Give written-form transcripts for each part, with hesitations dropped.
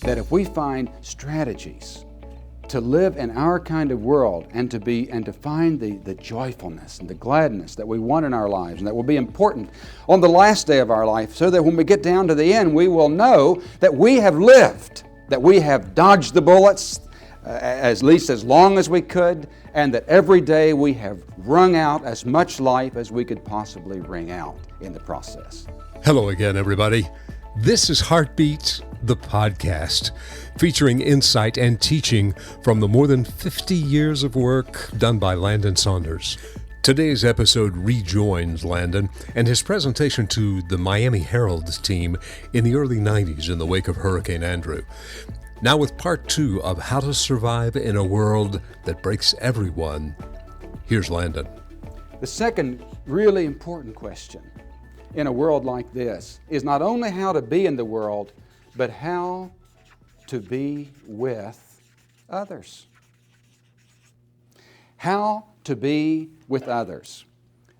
that if we find strategies to live in our kind of world and to find the joyfulness and the gladness that we want in our lives and that will be important on the last day of our life, so that when we get down to the end, we will know that we have lived, that we have dodged the bullets at least as long as we could, and that every day we have wrung out as much life as we could possibly wring out in the process. Hello again, everybody. This is Heartbeat, the podcast, featuring insight and teaching from the more than 50 years of work done by Landon Saunders. Today's episode rejoins Landon and his presentation to the Miami Herald team in the early 90s in the wake of Hurricane Andrew. Now with part 2 of How to Survive in a World That Breaks Everyone, here's Landon. The second really important question in a world like this is not only how to be in the world, but how to be with others. How to be with others.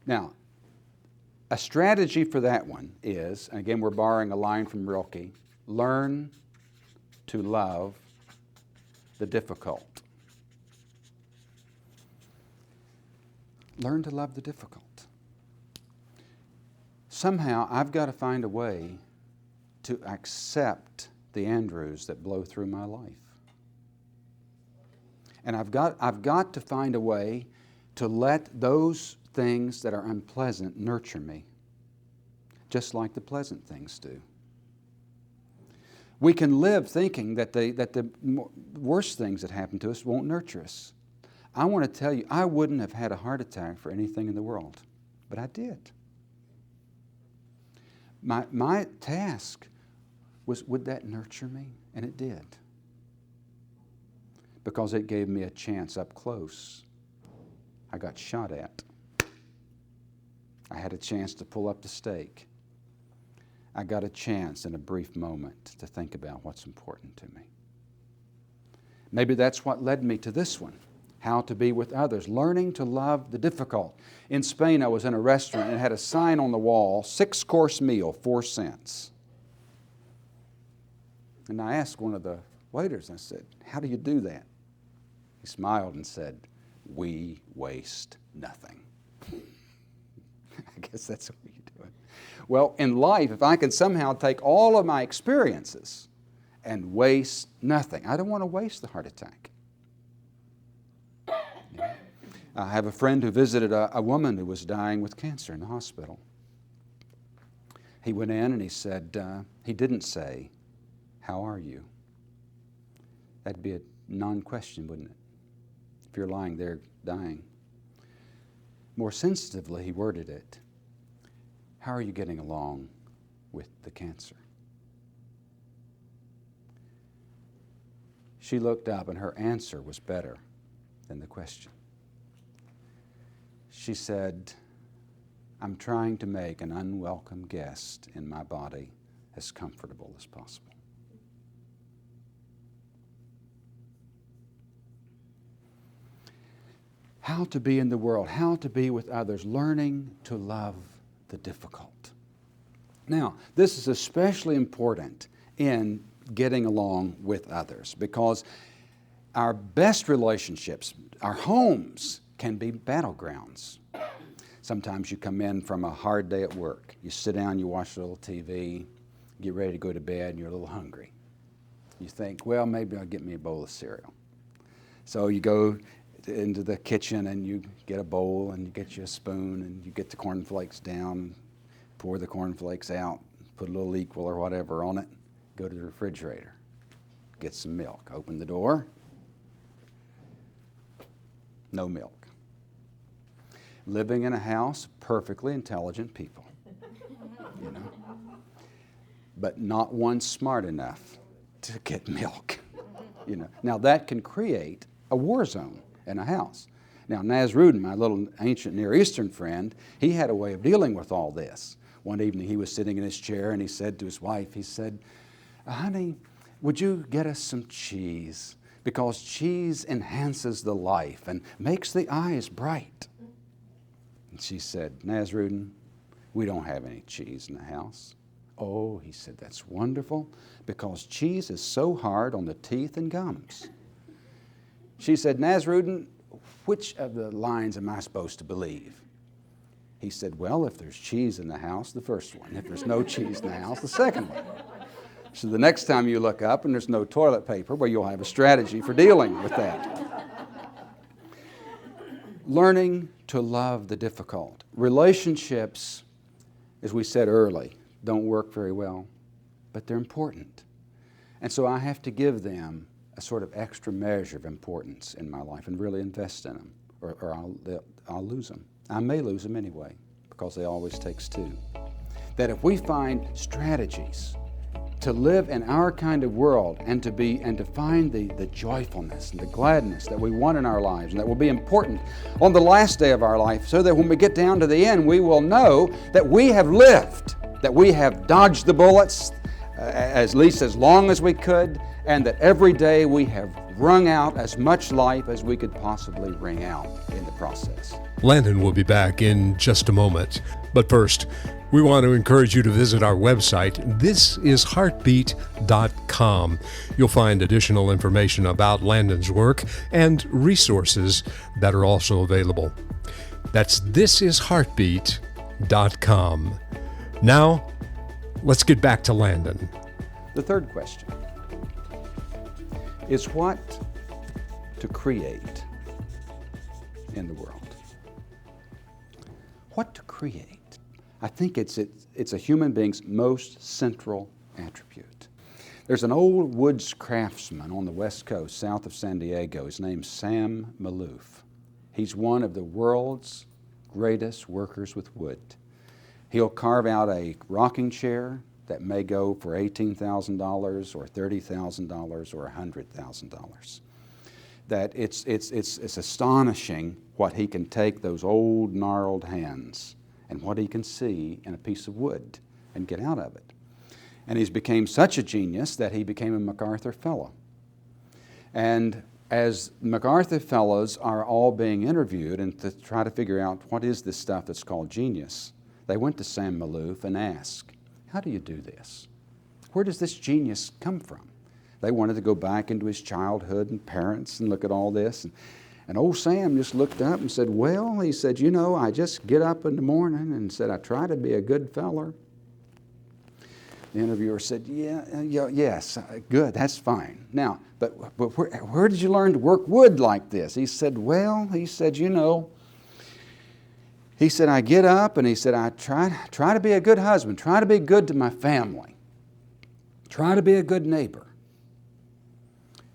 Now, a strategy for that one is, and again we're borrowing a line from Rilke, learn to love the difficult. Learn to love the difficult. Somehow I've got to find a way to accept the Andrews that blow through my life. And I've got to find a way to let those things that are unpleasant nurture me, just like the pleasant things do. We can live thinking that the worst things that happen to us won't nurture us. I want to tell you, I wouldn't have had a heart attack for anything in the world, but I did. My task was, would that nurture me? And it did. Because it gave me a chance up close. I got shot at. I had a chance to pull up the stake. I got a chance in a brief moment to think about what's important to me. Maybe that's what led me to this one. How to be with others, learning to love the difficult. In Spain, I was in a restaurant and it had a sign on the wall, 6-course meal, 4 cents. And I asked one of the waiters, I said, how do you do that? He smiled and said, we waste nothing. I guess that's what you do it. Well, in life, if I can somehow take all of my experiences and waste nothing, I don't want to waste the heart attack. I have a friend who visited a woman who was dying with cancer in the hospital. He went in and he said, he didn't say, how are you? That'd be a non-question, wouldn't it? If you're lying there dying. More sensitively, he worded it, how are you getting along with the cancer? She looked up and her answer was better than the question. She said, I'm trying to make an unwelcome guest in my body as comfortable as possible. How to be in the world, how to be with others, learning to love the difficult. Now, this is especially important in getting along with others because our best relationships, our homes, can be battlegrounds. Sometimes you come in from a hard day at work. You sit down, you watch a little TV, get ready to go to bed, and you're a little hungry. You think, well, maybe I'll get me a bowl of cereal. So you go into the kitchen and you get a bowl and you get you a spoon and you get the cornflakes down, pour the cornflakes out, put a little Equal or whatever on it, go to the refrigerator, get some milk, open the door, no milk. Living in a house, perfectly intelligent people, you know, but not one smart enough to get milk, you know. Now that can create a war zone in a house. Now Nasruddin, my little ancient Near Eastern friend, he had a way of dealing with all this. One evening he was sitting in his chair and he said to his wife, he said, honey, would you get us some cheese? Because cheese enhances the life and makes the eyes bright. And she said, Nasruddin, we don't have any cheese in the house. Oh, he said, that's wonderful, because cheese is so hard on the teeth and gums. She said, Nasrudin, which of the lines am I supposed to believe? He said, well, if there's cheese in the house, the first one. If there's no cheese in the house, the second one. So the next time you look up and there's no toilet paper, well, you'll have a strategy for dealing with that. Learning to love the difficult. Relationships, as we said early, don't work very well, but they're important. And so I have to give them a sort of extra measure of importance in my life and really invest in them, or I'll lose them. I may lose them anyway, because they always takes two. That if we find strategies to live in our kind of world and to find the joyfulness and the gladness that we want in our lives and that will be important on the last day of our life, so that when we get down to the end, we will know that we have lived, that we have dodged the bullets at least as long as we could, and that every day we have wrung out as much life as we could possibly wring out in the process. Landon will be back in just a moment. But first, we want to encourage you to visit our website, thisisheartbeat.com. You'll find additional information about Landon's work and resources that are also available. That's thisisheartbeat.com. Now, let's get back to Landon. The third question is what to create in the world. What to create? I think it's a human being's most central attribute. There's an old woods craftsman on the West Coast, south of San Diego. His name's Sam Maloof. He's one of the world's greatest workers with wood. He'll carve out a rocking chair that may go for $18,000 or $30,000 or $100,000. That it's astonishing what he can take those old gnarled hands and what he can see in a piece of wood and get out of it. And he's became such a genius that he became a MacArthur Fellow. And as MacArthur Fellows are all being interviewed and to try to figure out what is this stuff that's called genius, they went to Sam Maloof and asked, how do you do this? Where does this genius come from? They wanted to go back into his childhood and parents and look at all this. And old Sam just looked up and said, well, he said, you know, I just get up in the morning and said, I try to be a good feller. The interviewer said, yes, good, that's fine. Now, but where did you learn to work wood like this? He said, well, he said, you know, he said, I get up and he said, I try to be a good husband, try to be good to my family, try to be a good neighbor.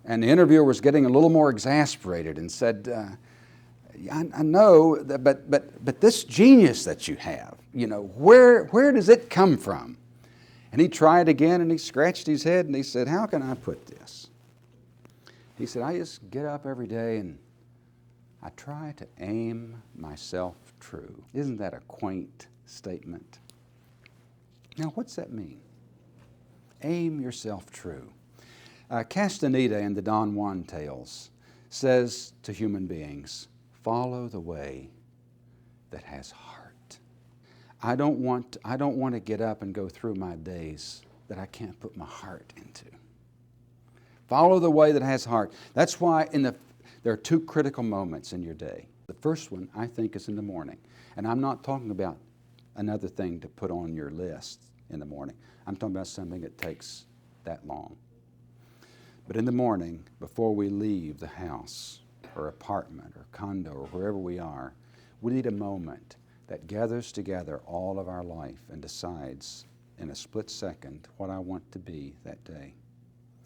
And the interviewer was getting a little more exasperated and said, I know, but this genius that you have, you know, where does it come from? And he tried again and he scratched his head and he said, how can I put this? He said, I just get up every day and I try to aim myself true. Isn't that a quaint statement? Now, what's that mean? Aim yourself true. Castaneda in the Don Juan Tales says to human beings, follow the way that has heart. I don't want to get up and go through my days that I can't put my heart into. Follow the way that has heart. That's why there are two critical moments in your day. The first one, I think, is in the morning. And I'm not talking about another thing to put on your list in the morning. I'm talking about something that takes that long. But in the morning, before we leave the house or apartment or condo or wherever we are, we need a moment that gathers together all of our life and decides in a split second what I want to be that day.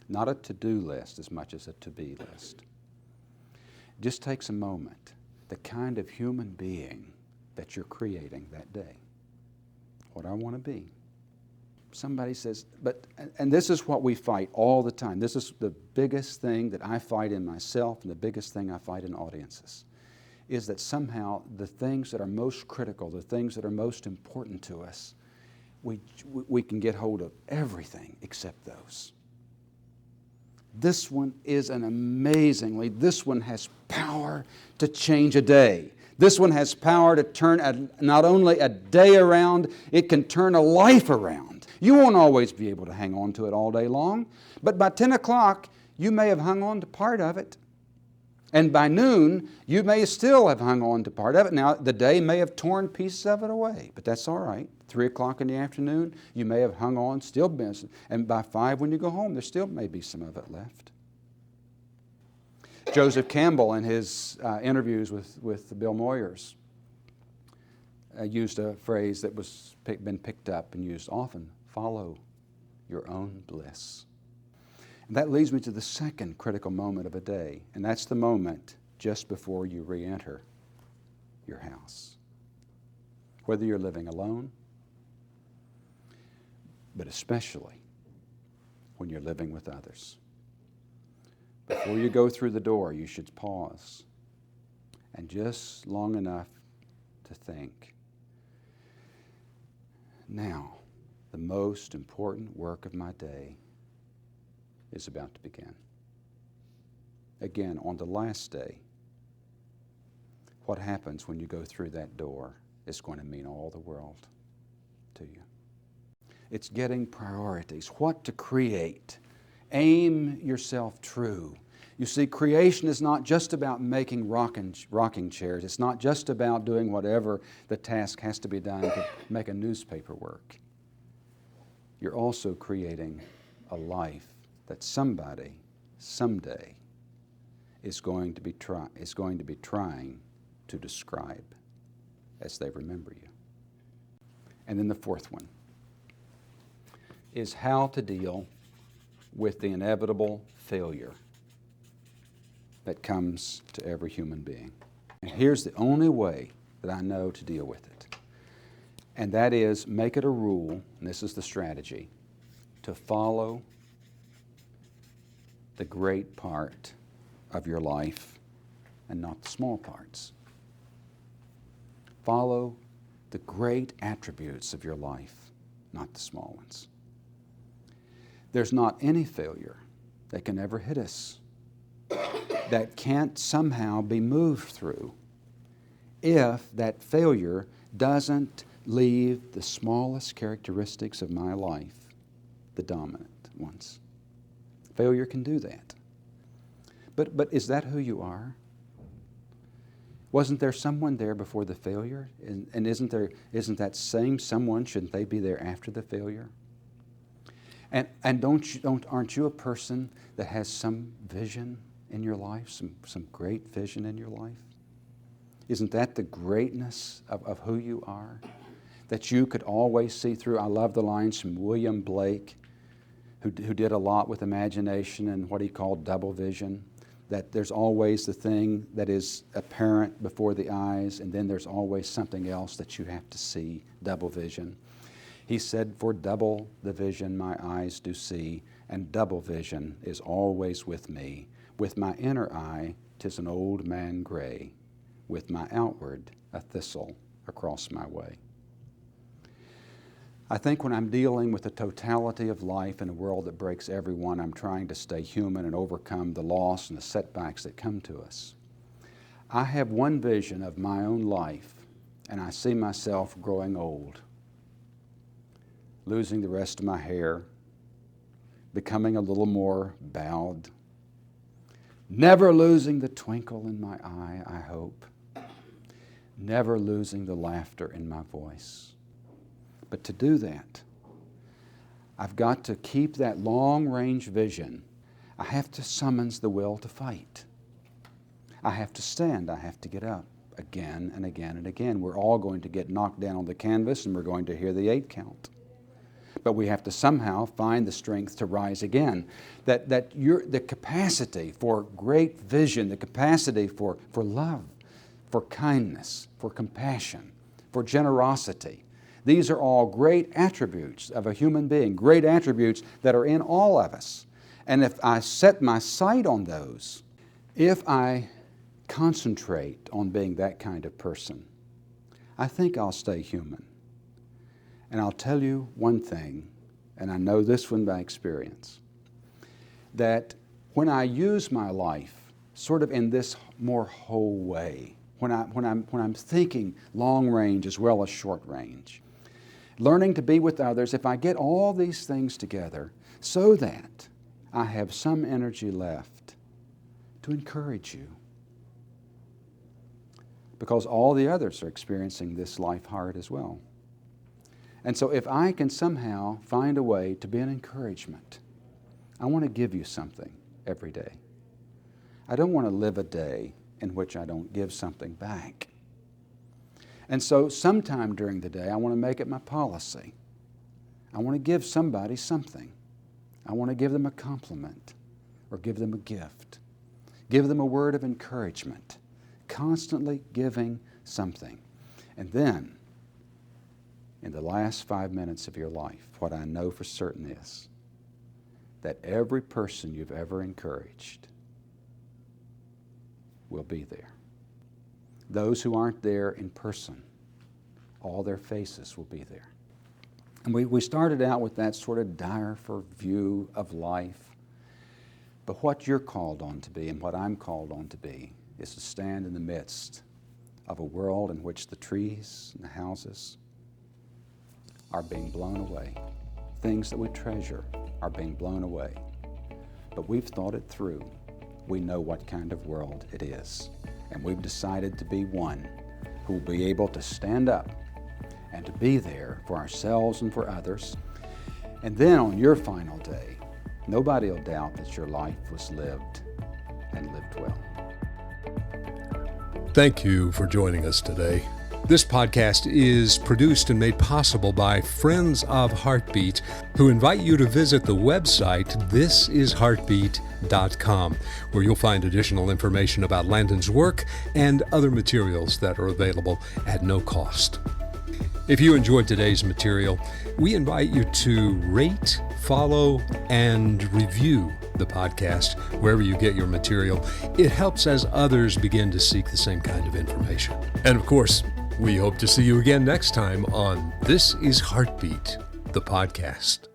Not a to-do list as much as a to-be list. It just takes a moment, the kind of human being that you're creating that day. What I want to be. Somebody says, and this is what we fight all the time. This is the biggest thing that I fight in myself and the biggest thing I fight in audiences, is that somehow the things that are most critical, the things that are most important to us, we can get hold of everything except those. This one is this one has power to change a day. This one has power to turn not only a day around, it can turn a life around. You won't always be able to hang on to it all day long, but by 10 o'clock, you may have hung on to part of it. And by noon, you may still have hung on to part of it. Now, the day may have torn pieces of it away, but that's all right. 3 o'clock in the afternoon, you may have hung on, still been, and by 5 when you go home, there still may be some of it left. Joseph Campbell, in his interviews with Bill Moyers, used a phrase that was been picked up and used often: follow your own bliss. And that leads me to the second critical moment of a day, and that's the moment just before you re-enter your house. Whether you're living alone, but especially when you're living with others. Before you go through the door, you should pause and just long enough to think, now, the most important work of my day is about to begin. Again, on the last day, what happens when you go through that door is going to mean all the world to you. It's getting priorities, what to create. Aim yourself true. You see, creation is not just about making rocking chairs. It's not just about doing whatever the task has to be done to make a newspaper work. You're also creating a life that somebody, someday, is going to be trying to describe as they remember you. And then the fourth one is how to deal with the inevitable failure that comes to every human being. And here's the only way that I know to deal with it. And that is, make it a rule, and this is the strategy, to follow the great part of your life and not the small parts. Follow the great attributes of your life, not the small ones. There's not any failure that can ever hit us that can't somehow be moved through if that failure doesn't leave the smallest characteristics of my life the dominant ones. Failure can do that. But is that who you are? Wasn't there someone there before the failure? And isn't that same someone, shouldn't they be there after the failure? And aren't you a person that has some vision in your life, some great vision in your life? Isn't that the greatness of who you are? That you could always see through. I love the lines from William Blake, who did a lot with imagination and what he called double vision. That there's always the thing that is apparent before the eyes, and then there's always something else that you have to see, double vision. He said, for double the vision my eyes do see, and double vision is always with me. With my inner eye, 'tis an old man gray. With my outward, a thistle across my way. I think when I'm dealing with the totality of life in a world that breaks everyone, I'm trying to stay human and overcome the loss and the setbacks that come to us. I have one vision of my own life, and I see myself growing old, losing the rest of my hair, becoming a little more bowed, never losing the twinkle in my eye, I hope, never losing the laughter in my voice. But to do that, I've got to keep that long-range vision. I have to summons the will to fight. I have to stand. I have to get up again and again and again. We're all going to get knocked down on the canvas, and we're going to hear the 8 count. But we have to somehow find the strength to rise again. The capacity for great vision, the capacity for love, for kindness, for compassion, for generosity. These are all great attributes of a human being, great attributes that are in all of us. And if I set my sight on those, if I concentrate on being that kind of person, I think I'll stay human. And I'll tell you one thing, and I know this one by experience, that when I use my life sort of in this more whole way, when I'm thinking long range as well as short range, learning to be with others, if I get all these things together so that I have some energy left to encourage you, because all the others are experiencing this life hard as well. And so if I can somehow find a way to be an encouragement, I want to give you something every day. I don't want to live a day in which I don't give something back. And so sometime during the day, I want to make it my policy. I want to give somebody something. I want to give them a compliment or give them a gift. Give them a word of encouragement. Constantly giving something. And then, in the last 5 minutes of your life, what I know for certain is that every person you've ever encouraged will be there. Those who aren't there in person, all their faces will be there. And we started out with that sort of direful view of life. But what you're called on to be and what I'm called on to be is to stand in the midst of a world in which the trees and the houses are being blown away. Things that we treasure are being blown away. But we've thought it through. We know what kind of world it is. And we've decided to be one who will be able to stand up and to be there for ourselves and for others. And then on your final day, nobody will doubt that your life was lived and lived well. Thank you for joining us today. This podcast is produced and made possible by Friends of Heartbeat, who invite you to visit the website thisisheartbeat.com, where you'll find additional information about Landon's work and other materials that are available at no cost. If you enjoyed today's material, we invite you to rate, follow, and review the podcast wherever you get your material. It helps as others begin to seek the same kind of information. And of course, we hope to see you again next time on This is Heartbeat, the podcast.